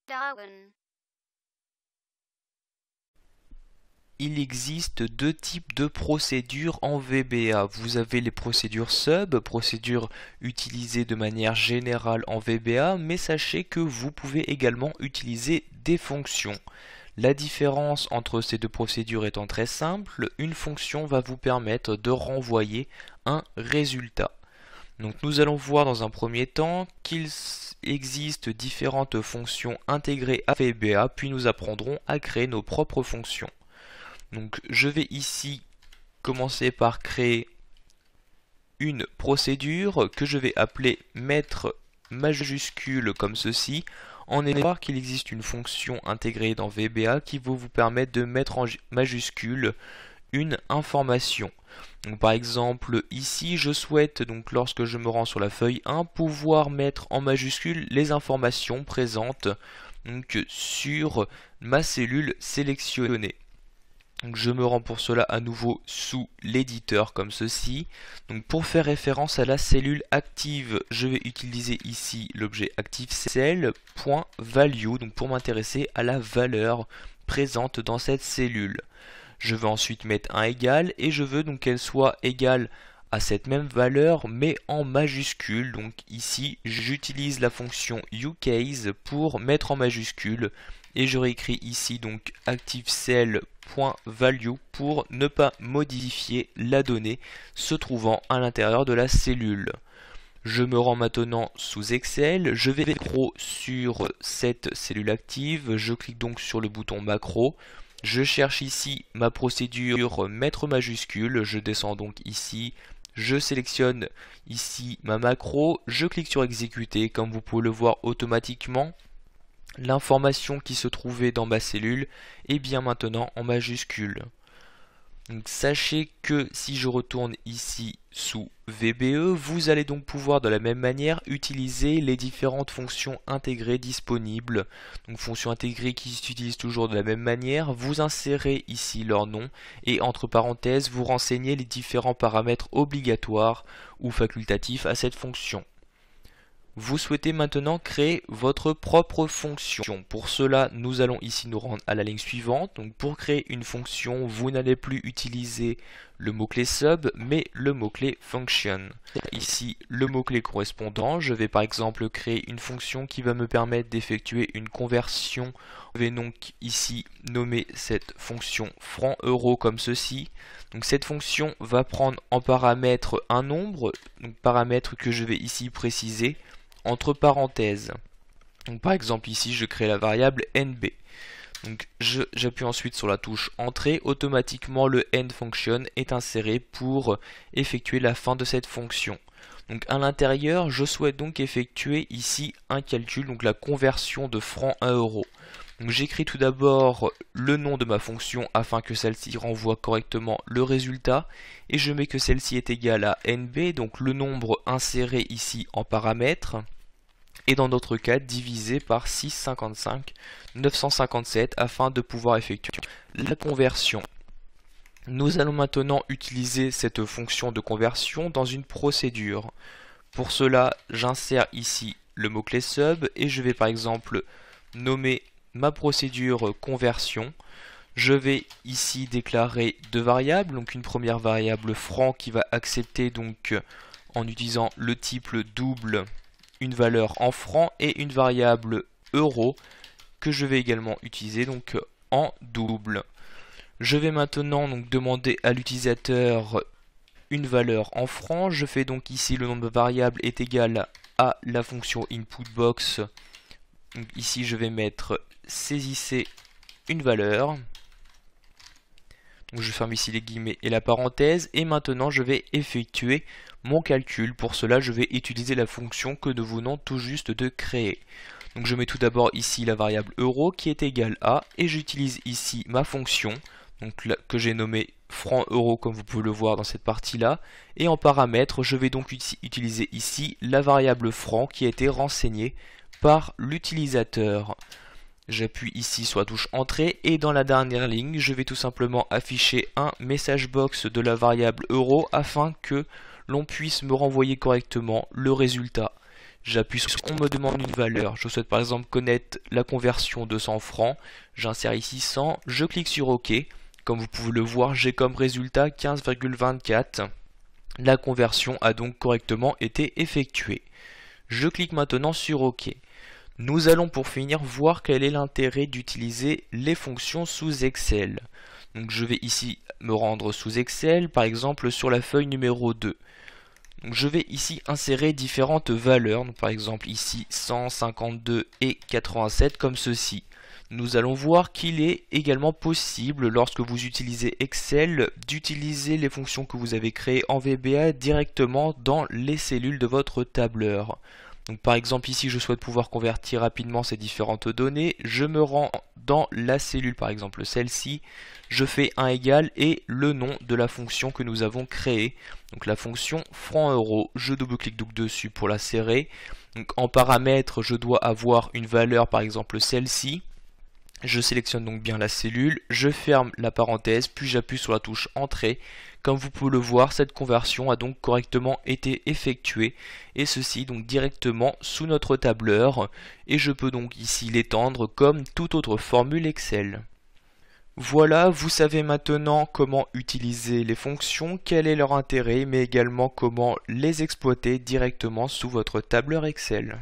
Darwin. Il existe deux types de procédures en VBA. Vous avez les procédures sub, procédures utilisées de manière générale en VBA, mais sachez que vous pouvez également utiliser des fonctions. La différence entre ces deux procédures étant très simple, une fonction va vous permettre de renvoyer un résultat. Donc nous allons voir dans un premier temps qu'il existe différentes fonctions intégrées à VBA, puis nous apprendrons à créer nos propres fonctions. Donc je vais ici commencer par créer une procédure que je vais appeler mettre majuscule comme ceci. On est voir qu'il existe une fonction intégrée dans VBA qui va vous permettre de mettre en majuscule une information. Donc par exemple ici je souhaite donc lorsque je me rends sur la feuille 1 pouvoir mettre en majuscule les informations présentes donc sur ma cellule sélectionnée. Donc je me rends pour cela à nouveau sous l'éditeur comme ceci. Donc pour faire référence à la cellule active, je vais utiliser ici l'objet ActiveCell.value, donc pour m'intéresser à la valeur présente dans cette cellule. Je vais ensuite mettre un égal et je veux donc qu'elle soit égale à cette même valeur mais en majuscule. Donc ici j'utilise la fonction uCase pour mettre en majuscule et je réécris ici donc ActiveCell.value pour ne pas modifier la donnée se trouvant à l'intérieur de la cellule. Je me rends maintenant sous Excel, je vais macro sur cette cellule active, je clique donc sur le bouton macro. Je cherche ici ma procédure mettre majuscule, je descends donc ici, je sélectionne ici ma macro, je clique sur exécuter, comme vous pouvez le voir automatiquement. L'information qui se trouvait dans ma cellule est bien maintenant en majuscule. Donc sachez que si je retourne ici sous VBE, vous allez donc pouvoir de la même manière utiliser les différentes fonctions intégrées disponibles. Donc fonctions intégrées qui s'utilisent toujours de la même manière, vous insérez ici leur nom et entre parenthèses vous renseignez les différents paramètres obligatoires ou facultatifs à cette fonction. Vous souhaitez maintenant créer votre propre fonction. Pour cela, nous allons ici nous rendre à la ligne suivante. Donc pour créer une fonction, vous n'allez plus utiliser le mot-clé sub, mais le mot-clé function. Ici, le mot-clé correspondant, je vais par exemple créer une fonction qui va me permettre d'effectuer une conversion. Je vais donc ici nommer cette fonction franc-euro comme ceci. Donc cette fonction va prendre en paramètre un nombre, donc paramètre que je vais ici préciser entre parenthèses. Donc par exemple ici je crée la variable nb. Donc j'appuie ensuite sur la touche entrée, automatiquement le end function est inséré pour effectuer la fin de cette fonction. Donc à l'intérieur je souhaite donc effectuer ici un calcul, donc la conversion de francs à euros. Donc j'écris tout d'abord le nom de ma fonction afin que celle-ci renvoie correctement le résultat et je mets que celle-ci est égale à nb, donc le nombre inséré ici en paramètres, et dans notre cas divisé par 655 957 afin de pouvoir effectuer la conversion. Nous allons maintenant utiliser cette fonction de conversion dans une procédure. Pour cela, j'insère ici le mot-clé sub et je vais par exemple nommer ma procédure conversion. Je vais ici déclarer deux variables, donc une première variable franc qui va accepter donc en utilisant le type double une valeur en francs et une variable euro que je vais également utiliser donc en double. Je vais maintenant donc demander à l'utilisateur une valeur en francs. Je fais donc ici le nombre de variables est égal à la fonction inputBox. Donc ici je vais mettre saisissez une valeur. Donc je ferme ici les guillemets et la parenthèse et maintenant je vais effectuer mon calcul. Pour cela je vais utiliser la fonction que nous venons tout juste de créer. Donc je mets tout d'abord ici la variable euro qui est égale à et j'utilise ici ma fonction donc là, que j'ai nommée franc euro comme vous pouvez le voir dans cette partie là, et en paramètre je vais donc utiliser ici la variable franc qui a été renseignée par l'utilisateur. J'appuie ici sur la touche entrée et dans la dernière ligne je vais tout simplement afficher un message box de la variable euro afin que l'on puisse me renvoyer correctement le résultat. j'appuie sur on me demande une valeur. Je souhaite par exemple connaître la conversion de 100 francs. J'insère ici 100, je clique sur OK. Comme vous pouvez le voir, j'ai comme résultat 15,24. La conversion a donc correctement été effectuée. Je clique maintenant sur OK. Nous allons pour finir voir quel est l'intérêt d'utiliser les fonctions sous Excel. Donc je vais ici me rendre sous Excel, par exemple sur la feuille numéro 2. Donc je vais ici insérer différentes valeurs, donc par exemple ici 152 et 87 comme ceci. Nous allons voir qu'il est également possible, lorsque vous utilisez Excel, d'utiliser les fonctions que vous avez créées en VBA directement dans les cellules de votre tableur. Donc par exemple ici je souhaite pouvoir convertir rapidement ces différentes données, je me rends dans la cellule par exemple celle-ci, je fais un égal et le nom de la fonction que nous avons créée, donc la fonction franc-euro, je double-clique donc dessus pour la serrer. Donc en paramètres je dois avoir une valeur par exemple celle-ci. Je sélectionne donc bien la cellule, je ferme la parenthèse, puis j'appuie sur la touche Entrée. Comme vous pouvez le voir, cette conversion a donc correctement été effectuée, et ceci donc directement sous notre tableur, et je peux donc ici l'étendre comme toute autre formule Excel. Voilà, vous savez maintenant comment utiliser les fonctions, quel est leur intérêt, mais également comment les exploiter directement sous votre tableur Excel.